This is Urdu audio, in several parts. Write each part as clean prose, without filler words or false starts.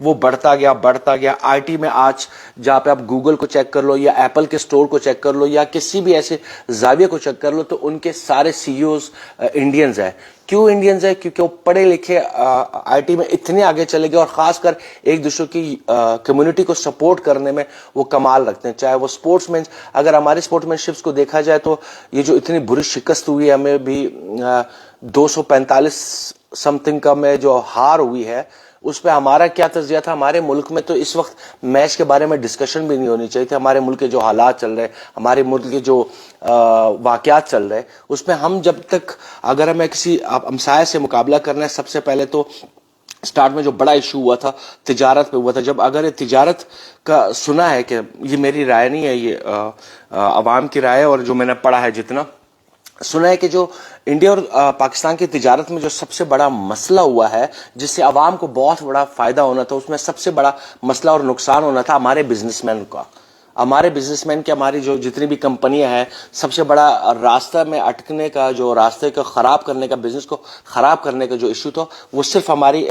وہ بڑھتا گیا. آئی ٹی میں آج جہاں پہ آپ گوگل کو چیک کر لو یا ایپل کے اسٹور کو چیک کر لو یا کسی بھی ایسے زاویے کو چیک کر لو تو ان کے سارے سی ای اوز انڈینز ہیں. کیوں انڈینز ہے؟ کیونکہ وہ پڑھے لکھے آئی ٹی میں اتنے آگے چلے گئے اور خاص کر ایک دوسرے کی کمیونٹی کو سپورٹ کرنے میں وہ کمال رکھتے ہیں. چاہے وہ اسپورٹس مین، اگر ہمارے اسپورٹس مین شپس کو دیکھا جائے تو یہ جو اتنی بری شکست ہوئی ہے ہمیں بھی 245 سم تھنگ کا میں جو ہار ہوئی ہے، اس پہ ہمارا کیا تجزیہ تھا؟ ہمارے ملک میں تو اس وقت میچ کے بارے میں ڈسکشن بھی نہیں ہونی چاہیے تھی. ہمارے ملک کے جو حالات چل رہے، ہمارے ملک کے جو واقعات چل رہے، اس میں ہم جب تک اگر ہمیں کسی ہمسائے سے مقابلہ کرنا ہے، سب سے پہلے تو سٹارٹ میں جو بڑا ایشو ہوا تھا تجارت پہ ہوا تھا. جب اگر یہ تجارت کا سنا ہے، کہ یہ میری رائے نہیں ہے، یہ عوام کی رائے ہے اور جو میں نے پڑھا ہے جتنا سنا ہے، کہ جو انڈیا اور پاکستان کی تجارت میں جو سب سے بڑا مسئلہ ہوا ہے جس سے عوام کو بہت بڑا فائدہ ہونا تھا، اس میں سب سے بڑا مسئلہ اور نقصان ہونا تھا ہمارے بزنس مین کا. ہمارے بزنس مین کے، ہماری جو جتنی بھی کمپنیاں ہیں، سب سے بڑا راستہ میں اٹکنے کا، جو راستے کو خراب کرنے کا، بزنس کو خراب کرنے کا جو ایشو تھا، وہ صرف ہماری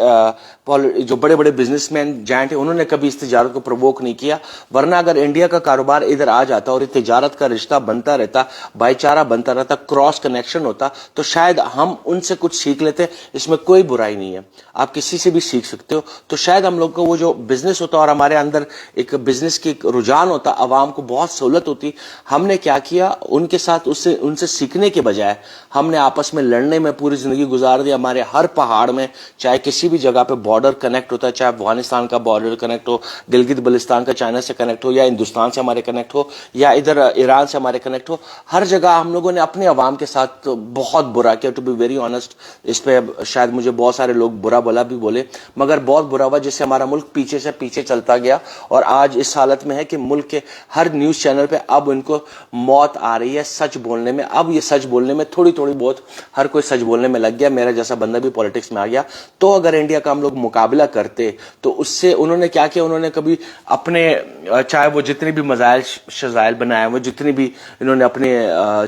جو بڑے بڑے بزنس مین جائنٹ ہیں انہوں نے کبھی اس تجارت کو پرووک نہیں کیا. ورنہ اگر انڈیا کا کاروبار ادھر آ جاتا اور یہ تجارت کا رشتہ بنتا رہتا، بھائی چارہ بنتا رہتا، کراس کنیکشن ہوتا، تو شاید ہم ان سے کچھ سیکھ لیتے. اس میں کوئی برائی نہیں ہے، آپ کسی سے بھی سیکھ سکتے ہو. تو شاید ہم لوگ کو وہ جو بزنس ہوتا اور ہمارے اندر ایک بزنس کی رجحان ہوتا، عوام کو بہت سہولت ہوتی. ہم نے کیا کیا؟ ان کے ساتھ ان سے سیکھنے کے بجائے ہم نے آپس میں لڑنے میں پوری زندگی گزار دی. ہمارے ہر پہاڑ میں، چاہے کسی بھی جگہ پہ بارڈر کنیکٹ ہوتا ہے، چاہے افغانستان کا بارڈر کنیکٹ ہو، گلگت بلتستان کا چائنا سے کنیکٹ ہو، یا ہندوستان سے ہمارے کنیکٹ ہو، یا ادھر ایران سے ہمارے کنیکٹ ہو، ہر جگہ ہم لوگوں نے اپنے عوام کے ساتھ بہت برا کیا. ٹو بی ویری آنےسٹ، اس پہ شاید مجھے بہت سارے لوگ برا بلا بھی بولے، مگر بہت برا ہوا، جس سے ہمارا ملک پیچھے سے پیچھے چلتا گیا اور آج اس حالت میں ہے کہ ملک کے ہر نیوز چینل پہ اب ان کو موت آ رہی ہے سچ بولنے میں. اب یہ سچ بولنے میں تھوڑی بہت ہر کوئی سچ بولنے میں لگ گیا. میرا جیسا بندہ بھی پالیٹکس میں آ گیا. تو اگر انڈیا کا ہم لوگ مقابلہ کرتے تو اس سے انہوں نے کیا کیا؟ انہوں نے کبھی اپنے، چاہے وہ جتنے بھی مزائل شزائل بنائے، وہ جتنی بھی انہوں نے اپنی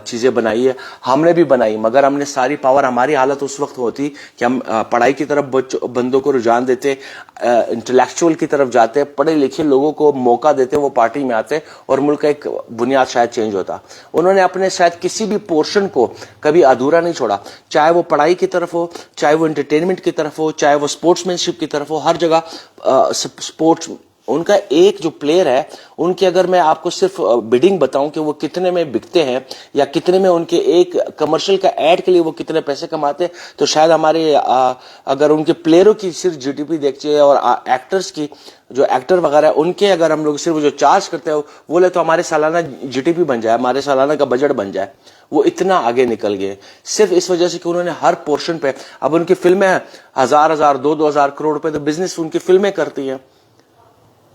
چیزیں بنائی ہے، ہم نے بھی بنائی، مگر ہم نے ساری پاور، ہماری حالت اس وقت ہوتی کہ ہم پڑھائی کی طرف بندوں کو رجحان دیتے، انٹلیکچوئل کی طرف جاتے، پڑھے لکھے لوگوں کو موقع دیتے، وہ پارٹی میں آتے اور ملک کا ایک بنیاد شاید چینج ہوتا. انہوں نے اپنے شاید کسی بھی پورشن کو کبھی ادھورا نہیں چھوڑا، چاہے وہ پڑھائی کی طرف ہو، چاہے وہ انٹرٹینمنٹ کی طرف ہو، چاہے وہ اسپورٹس مین شپ کی طرف ہو. ہر جگہ اسپورٹس، ان کا ایک جو پلیئر ہے، ان کی اگر میں آپ کو صرف بڈنگ بتاؤں کہ وہ کتنے میں بکتے ہیں یا کتنے میں ان کے ایک کمرشل کا ایڈ کے لیے وہ کتنے پیسے کماتے، تو شاید ہمارے اگر ان کے پلیئروں کی صرف جی ڈی پی دیکھتے اور ایکٹرز کی، جو ایکٹر وغیرہ ان کے اگر ہم لوگ صرف جو چارج کرتے ہیں وہ لے، تو ہمارے سالانہ جی ٹی پی بن جائے، ہمارے سالانہ کا بجٹ بن جائے. وہ اتنا آگے نکل گئے صرف اس وجہ سے کہ انہوں نے ہر پورشن پہ، اب ان کی فلمیں 1000 2000 کروڑ روپے تو بزنس ان کی فلمیں کرتی ہیں،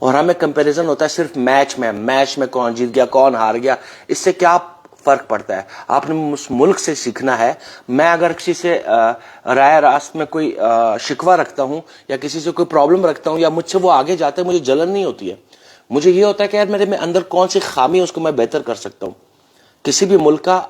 اور ہمیں کمپیریزن ہوتا ہے صرف میچ میں کون جیت گیا، کون ہار گیا. اس سے کیا فرق پڑتا ہے؟ آپ نے اس ملک سے سیکھنا ہے. میں اگر کسی سے رائے راست میں کوئی شکوہ رکھتا ہوں یا کسی سے کوئی پرابلم رکھتا ہوں یا مجھ سے وہ آگے جاتا ہے، مجھے جلن نہیں ہوتی ہے. مجھے یہ ہوتا ہے کہ یار میرے میں اندر کون سی خامی ہے، اس کو میں بہتر کر سکتا ہوں. کسی بھی ملک کا،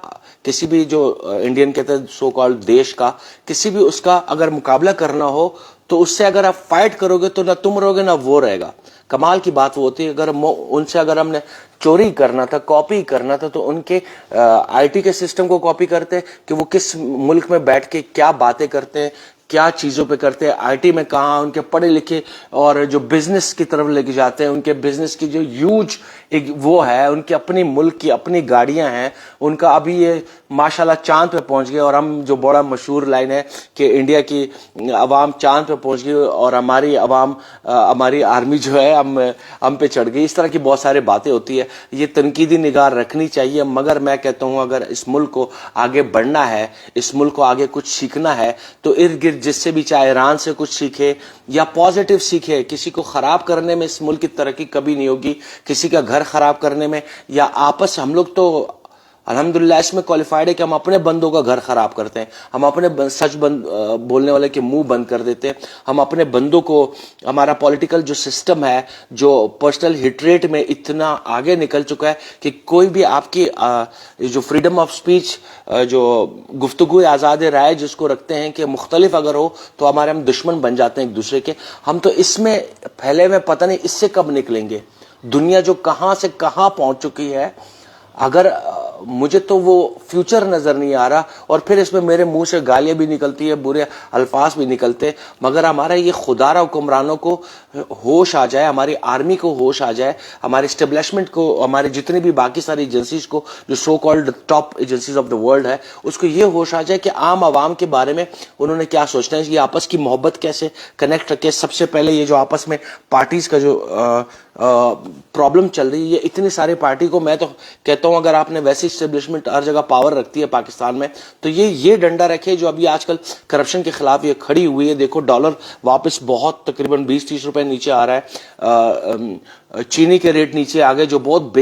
کسی بھی جو انڈین کہتے ہیں سو کالڈ دیش کا، کسی بھی اس کا اگر مقابلہ کرنا ہو تو اس سے اگر آپ فائٹ کرو گے تو نہ تم رہو گے نہ وہ رہے گا. کمال کی بات وہ ہوتی ہے، اگر ان سے اگر ہم نے چوری کرنا تھا، کاپی کرنا تھا، تو ان کے آئی ٹی کے سسٹم کو کاپی کرتے کہ وہ کس ملک میں بیٹھ کے کیا باتیں کرتے ہیں، کیا چیزوں پہ کرتے ہیں، آئی ٹی میں کہاں ان کے پڑھے لکھے، اور جو بزنس کی طرف لے کے جاتے ہیں، ان کے بزنس کی جو ہیوج ایک وہ ہے، ان کی اپنی ملک کی اپنی گاڑیاں ہیں، ان کا ابھی یہ ماشاءاللہ چاند پہ پہنچ گئے. اور ہم جو بڑا مشہور لائن ہے کہ انڈیا کی عوام چاند پہ پہنچ گئی اور ہماری عوام، ہماری آرمی جو ہے ہم پہ چڑھ گئی. اس طرح کی بہت ساری باتیں ہوتی ہے. یہ تنقیدی نگاہ رکھنی چاہیے، مگر میں کہتا ہوں اگر اس ملک کو آگے بڑھنا ہے، اس ملک کو آگے کچھ سیکھنا ہے، تو ارد گرد جس سے بھی، چاہے ایران سے کچھ سیکھے یا پازیٹیو سیکھے. کسی کو خراب کرنے میں اس ملک کی ترقی کبھی نہیں ہوگی، کسی کا گھر خراب کرنے میں، یا آپس ہم لوگ تو الحمدللہ اس میں کوالیفائڈ ہے کہ ہم اپنے بندوں کا گھر خراب کرتے ہیں, ہم اپنے سچ بولنے والے کے منہ بند کر دیتے ہیں, ہم اپنے بندوں کو, ہمارا پولیٹیکل جو سسٹم ہے جو پرسنل ہٹریٹ میں اتنا آگے نکل چکا ہے کہ کوئی بھی آپ کی جو فریڈم آف سپیچ, جو گفتگو آزاد رائے جس کو رکھتے ہیں کہ مختلف اگر ہو تو ہمارے ہم دشمن بن جاتے ہیں ایک دوسرے کے. ہم تو اس میں پھیلے ہوئے پتہ نہیں اس سے کب نکلیں گے. دنیا جو کہاں سے کہاں پہنچ چکی ہے, اگر مجھے تو وہ فیوچر نظر نہیں آ رہا, اور پھر اس میں میرے منہ سے گالیاں بھی نکلتی ہے, برے الفاظ بھی نکلتے, مگر ہمارا یہ خدارہ حکمرانوں کو ہوش آ جائے, ہماری آرمی کو ہوش آ جائے, ہمارے اسٹیبلشمنٹ کو, ہمارے جتنے بھی باقی ساری ایجنسیز کو جو so called top agencies of the world ہے, اس کو یہ ہوش آ جائے کہ عام عوام کے بارے میں انہوں نے کیا سوچنا ہے, یہ آپس کی محبت کیسے کنیکٹ رکھے. سب سے پہلے یہ جو آپس میں پارٹیز کا جو پرابلم چل رہی ہے, یہ اتنی ساری پارٹی کو, میں تو کہتا ہوں اگر آپ نے ویسی اسٹیبلشمنٹ ہر جگہ پاور رکھتی ہے پاکستان میں, تو یہ ڈنڈا رکھے جو ابھی آج کل کرپشن کے خلاف یہ کھڑی ہوئی ہے. دیکھو ڈالر واپس بہت تقریباً 20-30 روپے نیچے آ رہا ہے, چینی کے ریٹ نیچے آ گئے, جو بہت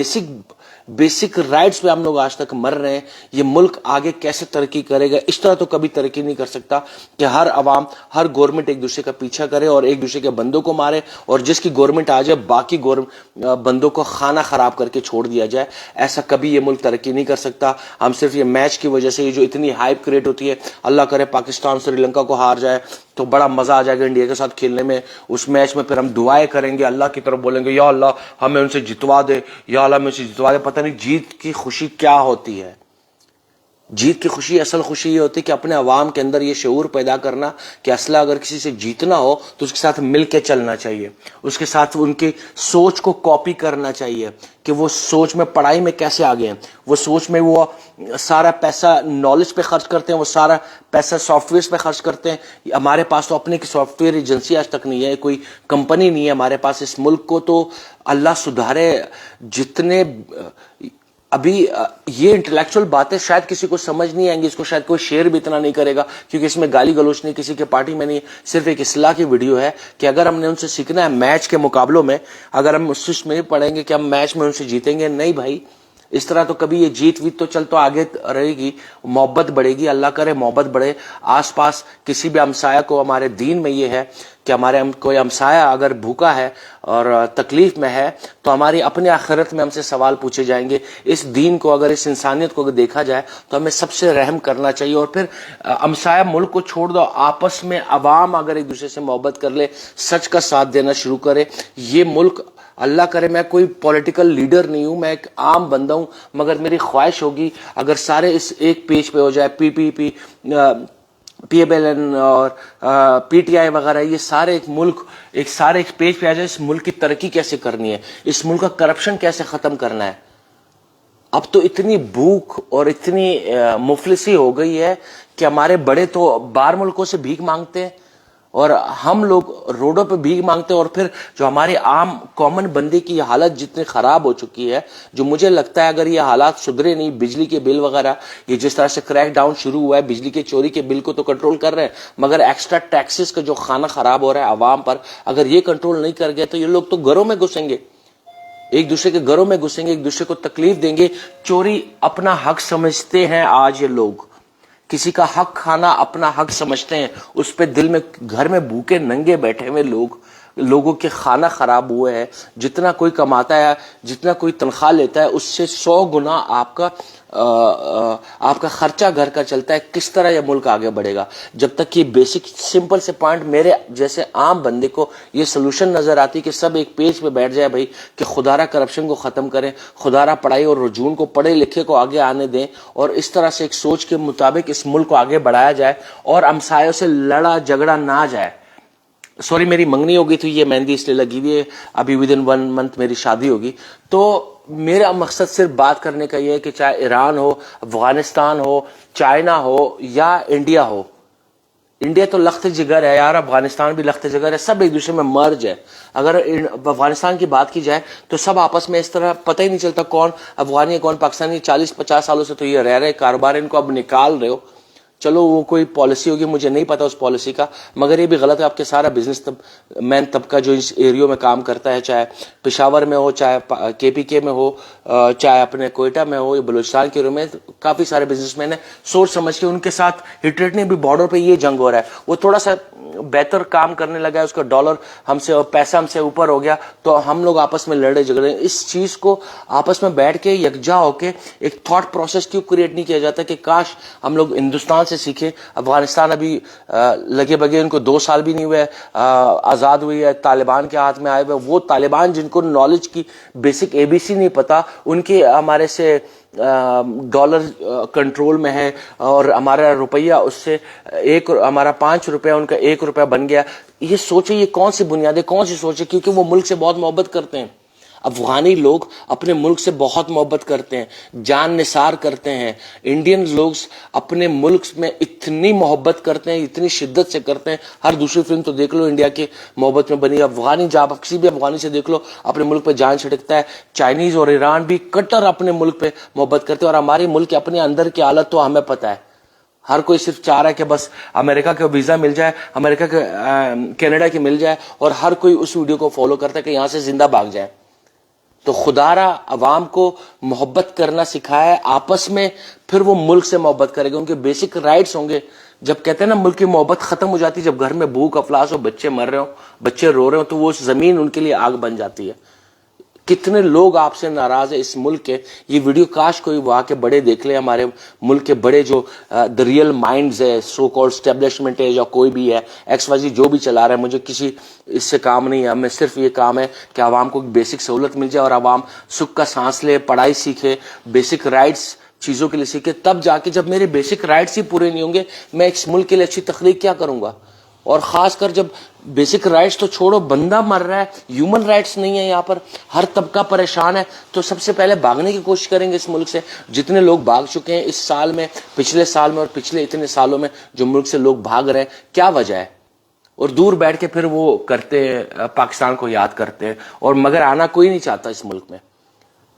بیسک رائٹس پہ ہم لوگ آج تک مر رہے ہیں. یہ ملک آگے کیسے ترقی کرے گا؟ اس طرح تو کبھی ترقی نہیں کر سکتا کہ ہر عوام, ہر گورنمنٹ ایک دوسرے کا پیچھا کرے اور ایک دوسرے کے بندوں کو مارے, اور جس کی گورنمنٹ آ جائے باقی بندوں کو خانہ خراب کر کے چھوڑ دیا جائے. ایسا کبھی یہ ملک ترقی نہیں کر سکتا. ہم صرف یہ میچ کی وجہ سے یہ جو اتنی ہائپ کریٹ ہوتی ہے, اللہ کرے پاکستان سری لنکا کو ہار جائے تو بڑا مزہ آ جائے گا انڈیا کے ساتھ کھیلنے میں. اس میچ میں پھر ہم دعائیں کریں گے, اللہ کی طرف بولیں گے یا اللہ ہمیں ان سے جتوا دے, یا اللہ ہمیں ان سے جتوا دے. پتہ نہیں جیت کی خوشی کیا ہوتی ہے. جیت کی خوشی, اصل خوشی یہ ہوتی ہے کہ اپنے عوام کے اندر یہ شعور پیدا کرنا کہ اصلا اگر کسی سے جیتنا ہو تو اس کے ساتھ مل کے چلنا چاہیے, اس کے ساتھ ان کی سوچ کو کاپی کرنا چاہیے کہ وہ سوچ میں پڑھائی میں کیسے آگے ہیں, وہ سوچ میں وہ سارا پیسہ نالج پہ خرچ کرتے ہیں, وہ سارا پیسہ سافٹ ویئر پہ خرچ کرتے ہیں. ہمارے پاس تو اپنے کی سافٹ ویئر ایجنسی آج تک نہیں ہے, کوئی کمپنی نہیں ہے ہمارے پاس. اس ملک کو تو اللہ سدھارے. جتنے ابھی یہ انٹلیکچوئل باتیں شاید کسی کو سمجھ نہیں آئیں گی, اس کو شاید کوئی شیئر بھی اتنا نہیں کرے گا کیونکہ اس میں گالی گلوچ نہیں, کسی کے پارٹی میں نہیں, صرف ایک اصلاح کی ویڈیو ہے کہ اگر ہم نے ان سے سیکھنا ہے میچ کے مقابلوں میں, اگر ہم اس میں پڑھیں گے کہ ہم میچ میں ان سے جیتیں گے, نہیں بھائی, اس طرح تو کبھی یہ جیت ویت تو چل تو آگے رہے گی, محبت بڑھے گی. اللہ کرے محبت بڑھے آس پاس کسی بھی ہمسایہ کو. ہمارے دین میں یہ ہے کہ ہمارے کوئی ہمسایہ اگر بھوکا ہے اور تکلیف میں ہے تو ہماری اپنے آخرت میں ہم سے سوال پوچھے جائیں گے. اس دین کو اگر, اس انسانیت کو اگر دیکھا جائے تو ہمیں سب سے رحم کرنا چاہیے. اور پھر ہمسایہ ملک کو چھوڑ دو, آپس میں عوام اگر ایک دوسرے سے محبت کر لے, سچ کا ساتھ دینا شروع کرے, یہ ملک, اللہ کرے, میں کوئی پولیٹیکل لیڈر نہیں ہوں, میں ایک عام بندہ ہوں, مگر میری خواہش ہوگی اگر سارے اس ایک پیج پہ ہو جائے, پی ایل این اور پی ٹی آئی وغیرہ, یہ سارے ایک ملک سارے ایک پیج پہ آ جائے, اس ملک کی ترقی کیسے کرنی ہے, اس ملک کا کرپشن کیسے ختم کرنا ہے. اب تو اتنی بھوک اور اتنی مفلسی ہو گئی ہے کہ ہمارے بڑے تو باہر ملکوں سے بھیک مانگتے ہیں اور ہم لوگ روڈوں پہ بھیک مانگتے ہیں. اور پھر جو ہمارے عام کامن بندے کی حالت جتنی خراب ہو چکی ہے, جو مجھے لگتا ہے اگر یہ حالات سدھرے نہیں, بجلی کے بل وغیرہ یہ جس طرح سے کریک ڈاؤن شروع ہوا ہے, بجلی کے چوری کے بل کو تو کنٹرول کر رہے ہیں, مگر ایکسٹرا ٹیکسز کا جو خانہ خراب ہو رہا ہے عوام پر, اگر یہ کنٹرول نہیں کر گئے تو یہ لوگ تو گھروں میں گھسیں گے, ایک دوسرے کے گھروں میں گھسیں گے, ایک دوسرے کو تکلیف دیں گے. چوری اپنا حق سمجھتے ہیں آج یہ لوگ, کسی کا حق کھانا اپنا حق سمجھتے ہیں, اس پہ دل میں, گھر میں بھوکے ننگے بیٹھے ہوئے لوگوں کے کھانا خراب ہوئے ہیں. جتنا کوئی کماتا ہے, جتنا کوئی تنخواہ لیتا ہے, اس سے 100 گنا آپ کا خرچہ گھر کا چلتا ہے. کس طرح یہ ملک آگے بڑھے گا جب تک یہ بیسک سمپل سے پوائنٹ میرے جیسے عام بندے کو یہ سلوشن نظر آتی کہ سب ایک پیج پہ بیٹھ جائے بھائی کہ خدارہ کرپشن کو ختم کریں, خدارہ پڑھائی اور رجوع کو, پڑھے لکھے کو آگے آنے دیں, اور اس طرح سے ایک سوچ کے مطابق اس ملک کو آگے بڑھایا جائے اور ہمسایوں سے لڑا جھگڑا نہ جائے. سوری, میری منگنی ہو گئی تھی, یہ مہندی اس لیے لگی ہوئی ہے, ابھی ودن 1 منتھ میری شادی ہوگی. تو میرا مقصد صرف بات کرنے کا یہ ہے کہ چاہے ایران ہو, افغانستان ہو, چائنا ہو یا انڈیا ہو, انڈیا تو لخت جگر ہے یار, افغانستان بھی لخت جگر ہے, سب ایک دوسرے میں مرج ہے. اگر افغانستان کی بات کی جائے تو سب آپس میں اس طرح پتہ ہی نہیں چلتا کون افغانی ہے کون پاکستانی. 40-50 سالوں سے تو یہ رہ رہے, کاروبار ان کو اب نکال رہے ہو, چلو وہ کوئی پالیسی ہوگی, مجھے نہیں پتا اس پالیسی کا, مگر یہ بھی غلط ہے. آپ کے سارا بزنس مین طبقہ جو اس ایریوں میں کام کرتا ہے, چاہے پشاور میں ہو, چاہے کے پی کے میں ہو, چاہے اپنے کوئٹہ میں ہو, یا بلوچستان کے ایریوں میں, کافی سارے بزنس مین ہیں, سوچ سمجھ کے ان کے ساتھ ہٹلر نے بھی بارڈر پہ یہ جنگ ہو رہا ہے, وہ تھوڑا سا بہتر کام کرنے لگا ہے, اس کا ڈالر ہم سے اور پیسہ ہم سے اوپر ہو گیا, تو ہم لوگ آپس میں لڑے جھگڑے. اس چیز کو آپس میں بیٹھ کے یکجا ہو کے ایک تھاٹ پروسیس کیوں کریٹ نہیں کیا جاتا کہ کاش ہم لوگ ہندوستان سے سیکھیں. افغانستان ابھی لگے بگے, ان کو 2 سال بھی نہیں ہوئے آزاد ہوئی ہے, طالبان کے ہاتھ میں آئے ہوئے. وہ طالبان جن کو نالج کی بیسک ABC نہیں پتا, ان کے ہمارے سے ڈالر کنٹرول میں ہے, اور ہمارا روپیہ اس سے ہمارا 5 روپیہ ان کا 1 روپیہ بن گیا. یہ سوچے یہ کون سی بنیادیں, کون سی سوچے, کیونکہ وہ ملک سے بہت محبت کرتے ہیں. افغانی لوگ اپنے ملک سے بہت محبت کرتے ہیں, جان نثار کرتے ہیں. انڈین لوگ اپنے ملک میں اتنی محبت کرتے ہیں, اتنی شدت سے کرتے ہیں. ہر دوسری فلم تو دیکھ لو انڈیا کے محبت میں بنی. افغانی جب کسی بھی افغانی سے دیکھ لو اپنے ملک پہ جان چھڑکتا ہے. چائنیز اور ایران بھی کٹر اپنے ملک پہ محبت کرتے ہیں, اور ہمارے ملک کے اپنے اندر کی حالت تو ہمیں پتہ ہے. ہر کوئی صرف چاہ رہا ہے کہ بس امریکہ کا ویزا مل جائے, امریکہ کے کینیڈا کی مل جائے, اور ہر کوئی اس ویڈیو کو فالو کرتا ہے کہ یہاں سے زندہ بھاگ جائے. تو خدا را عوام کو محبت کرنا سکھایا ہے آپس میں, پھر وہ ملک سے محبت کرے گا. ان کے بیسک رائٹس ہوں گے. جب کہتے ہیں نا ملک کی محبت ختم ہو جاتی ہے, جب گھر میں بھوک افلاس ہو, بچے مر رہے ہو, بچے رو رہے ہو, تو وہ زمین ان کے لیے آگ بن جاتی ہے. کتنے لوگ آپ سے ناراض ہیں اس ملک کے. یہ ویڈیو کاش کوئی وہاں کے بڑے دیکھ لیں, ہمارے ملک کے بڑے جو دا ریئل مائنڈز ہے, سو کالڈ اسٹیبلشمنٹ ہے, یا کوئی بھی ہے XYZ جو بھی چلا رہا ہے. مجھے کسی اس سے کام نہیں ہے, ہمیں صرف یہ کام ہے کہ عوام کو بیسک سہولت مل جائے, اور عوام سکھ کا سانس لے, پڑھائی سیکھے, بیسک رائٹس چیزوں کے لیے سیکھے. تب جا کے, جب میرے بیسک رائٹس ہی پورے نہیں ہوں گے, میں اس ملک کے لیے اچھی تخلیق کیا کروں گا. اور خاص کر جب بیسک رائٹس تو چھوڑو, بندہ مر رہا ہے, ہیومن رائٹس نہیں ہے یہاں پر, ہر طبقہ پریشان ہے, تو سب سے پہلے بھاگنے کی کوشش کریں گے اس ملک سے. جتنے لوگ بھاگ چکے ہیں اس سال میں, پچھلے سال میں, اور پچھلے اتنے سالوں میں جو ملک سے لوگ بھاگ رہے ہیں, کیا وجہ ہے؟ اور دور بیٹھ کے پھر وہ کرتے ہیں, پاکستان کو یاد کرتے ہیں, اور مگر آنا کوئی نہیں چاہتا اس ملک میں.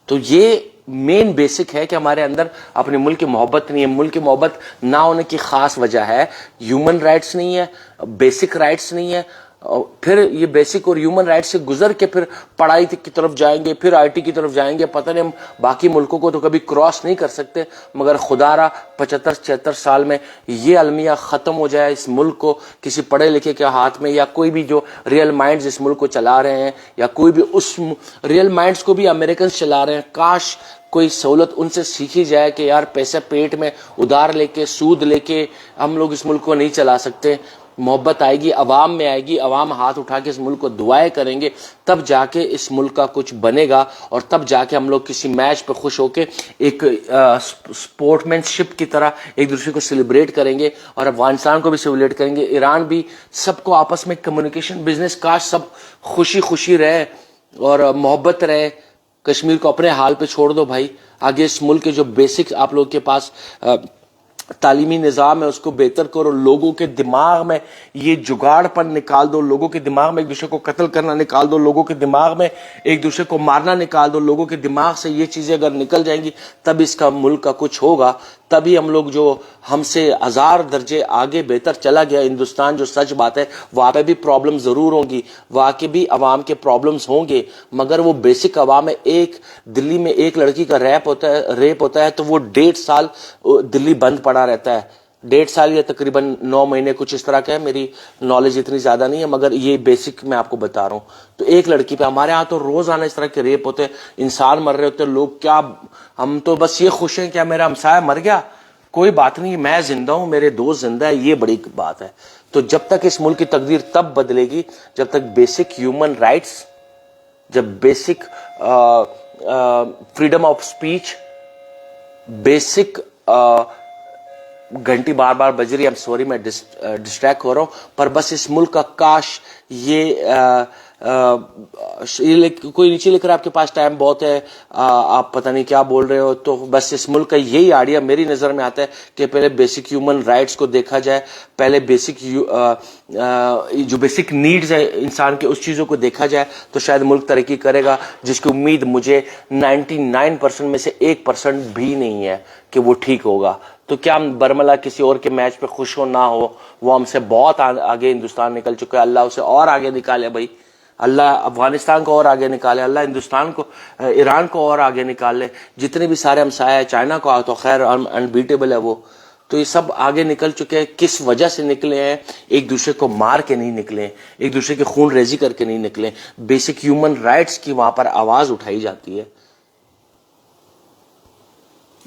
تو یہ مین بیسک ہے کہ ہمارے اندر اپنے ملک کی محبت نہیں ہے. ملک کی محبت نہ ہونے کی خاص وجہ ہے ہیومن رائٹس نہیں ہے, بیسک رائٹس نہیں ہے. پھر یہ بیسک اور ہیومن رائٹس سے گزر کے پھر پڑھائی کی طرف جائیں گے, پھر IT کی طرف جائیں گے. پتہ نہیں ہم باقی ملکوں کو تو کبھی کراس نہیں کر سکتے, مگر خدا را 75-76 سال میں یہ المیہ ختم ہو جائے اس ملک کو کسی پڑھے لکھے کے ہاتھ میں, یا کوئی بھی جو ریئل مائنڈز اس ملک کو چلا رہے ہیں, یا کوئی بھی اس ریئل مائنڈز کو بھی امریکنز چلا رہے ہیں. کاش کوئی سہولت ان سے سیکھی جائے کہ یار پیسہ پیٹ میں ادھار لے کے, سود لے کے ہم لوگ اس ملک کو نہیں چلا سکتے. محبت آئے گی, عوام میں آئے گی, عوام ہاتھ اٹھا کے اس ملک کو دعائیں کریں گے, تب جا کے اس ملک کا کچھ بنے گا. اور تب جا کے ہم لوگ کسی میچ پہ خوش ہو کے ایک سپورٹ مین شپ کی طرح ایک دوسرے کو سیلیبریٹ کریں گے, اور افغانستان کو بھی سیلیبریٹ کریں گے, ایران بھی, سب کو آپس میں کمیونیکیشن بزنس. کاش سب خوشی خوشی رہے اور محبت رہے. کشمیر کو اپنے حال پہ چھوڑ دو بھائی. آگے اس ملک کے جو بیسک آپ لوگ کے پاس تعلیمی نظام ہے اس کو بہتر کرو. لوگوں کے دماغ میں یہ جگاڑ پن نکال دو, لوگوں کے دماغ میں ایک دوسرے کو قتل کرنا نکال دو, لوگوں کے دماغ میں ایک دوسرے کو مارنا نکال دو. لوگوں کے دماغ سے یہ چیزیں اگر نکل جائیں گی تب اس کا ملک کا کچھ ہوگا. تبھی ہم لوگ جو ہم سے 1000 درجے آگے بہتر چلا گیا ہندوستان, جو سچ بات ہے وہاں پہ بھی پرابلم ضرور ہوں گی, وہاں کے بھی عوام کے پرابلمز ہوں گے, مگر وہ بیسک عوام ہے. ایک دلی میں ایک لڑکی کا ریپ ہوتا ہے تو وہ 1.5 سال دلی بند پڑا رہتا ہے. 1.5 سال یا تقریباً 9 مہینے کچھ اس طرح کا ہے, میری نالج اتنی زیادہ نہیں ہے, مگر یہ بیسک میں آپ کو بتا رہا ہوں. تو ایک لڑکی پہ, ہمارے ہاں تو روزانہ اس طرح کے ریپ ہوتے ہیں, انسان مر رہے ہوتے ہیں. لوگ کیا, ہم تو بس یہ خوش ہیں کیا میرا ہمسایہ مر گیا, کوئی بات نہیں, میں زندہ ہوں, میرے دوست زندہ ہے, یہ بڑی بات ہے. تو جب تک اس ملک کی تقدیر تب بدلے گی جب تک بیسک ہیومن رائٹس, جب basic freedom of speech, basic گھنٹی بار بار بج رہی ہے, ایم سوری میں ڈسٹریکٹ ہو رہا ہوں, پر بس اس ملک کا کاش یہ کوئی نیچے لکھ رہا ہے آپ کے پاس ٹائم بہت ہے, آپ پتہ نہیں کیا بول رہے ہو. تو بس اس ملک کا یہی آئیڈیا میری نظر میں آتا ہے کہ پہلے بیسک ہیومن رائٹس کو دیکھا جائے, پہلے بیسک جو بیسک نیڈز ہے انسان کے اس چیزوں کو دیکھا جائے, تو شاید ملک ترقی کرے گا, جس کی امید مجھے 99% میں سے 1% بھی نہیں ہے کہ وہ ٹھیک ہوگا. تو کیا ہم برملا کسی اور کے میچ پہ خوش ہو نہ ہو؟ وہ ہم سے بہت آگے ہندوستان نکل چکا ہے، اللہ اسے اور آگے نکالے بھائی، اللہ افغانستان کو اور آگے نکالے، اللہ ہندوستان کو ایران کو اور آگے نکالے، جتنے بھی سارے ہمسایہ ہیں، چائنا کو تو خیر انبیٹیبل ہے وہ، تو یہ سب آگے نکل چکے ہیں۔ کس وجہ سے نکلے ہیں؟ ایک دوسرے کو مار کے نہیں نکلے، ایک دوسرے کی خون ریزی کر کے نہیں نکلے، بیسک ہیومن رائٹس کی وہاں پر آواز اٹھائی جاتی ہے۔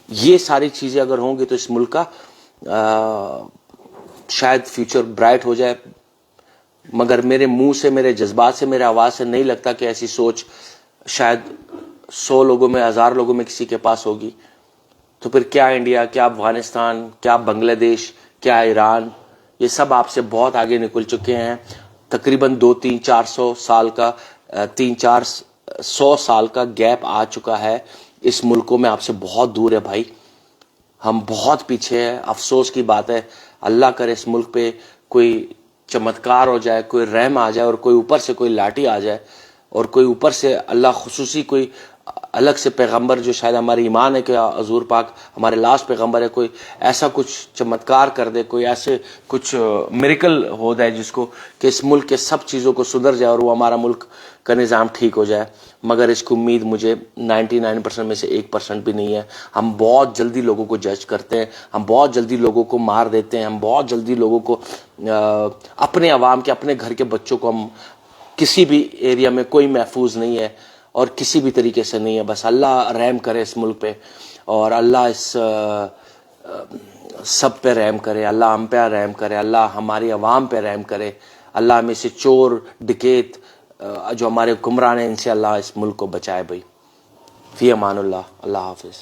یہ ساری چیزیں اگر ہوں گی تو اس ملک کا شاید فیوچر برائٹ ہو جائے، مگر میرے منہ سے، میرے جذبات سے، میرے آواز سے نہیں لگتا کہ ایسی سوچ شاید 100 لوگوں میں، 1000 لوگوں میں کسی کے پاس ہوگی۔ تو پھر کیا انڈیا، کیا افغانستان، کیا بنگلہ دیش، کیا ایران، یہ سب آپ سے بہت آگے نکل چکے ہیں۔ تقریباً 200-400 سال کا 300-400 سال کا گیپ آ چکا ہے، اس ملکوں میں آپ سے بہت دور ہے بھائی، ہم بہت پیچھے ہیں۔ افسوس کی بات ہے، اللہ کرے اس ملک پہ کوئی چمتکار ہو جائے، کوئی رحم آ جائے، اور کوئی اوپر سے کوئی لاٹھی آ جائے، اور کوئی اوپر سے اللہ خصوصی کوئی الگ سے پیغمبر، جو شاید ہماری ایمان ہے کہ حضور پاک ہمارے لاسٹ پیغمبر ہے، کوئی ایسا کچھ چمتکار کر دے، کوئی ایسے کچھ میریکل ہو جائے جس کو کہ اس ملک کے سب چیزوں کو سدھر جائے اور وہ ہمارا ملک کا نظام ٹھیک ہو جائے، مگر اس کی امید مجھے 99% میں سے 1% بھی نہیں ہے۔ ہم بہت جلدی لوگوں کو جج کرتے ہیں، ہم بہت جلدی لوگوں کو مار دیتے ہیں، ہم بہت جلدی لوگوں کو اپنے عوام کے، اپنے گھر کے بچوں کو ہم، کسی بھی ایریا میں کوئی محفوظ نہیں ہے اور کسی بھی طریقے سے نہیں ہے۔ بس اللہ رحم کرے اس ملک پہ، اور اللہ اس سب پہ رحم کرے، اللہ ہم پہ رحم کرے، اللہ ہماری عوام پہ رحم کرے، اللہ ہمیں سے چور ڈکیت جو ہمارے حکمران ہیں ان سے اللہ اس ملک کو بچائے بھائی۔ فی امان اللہ، اللہ حافظ۔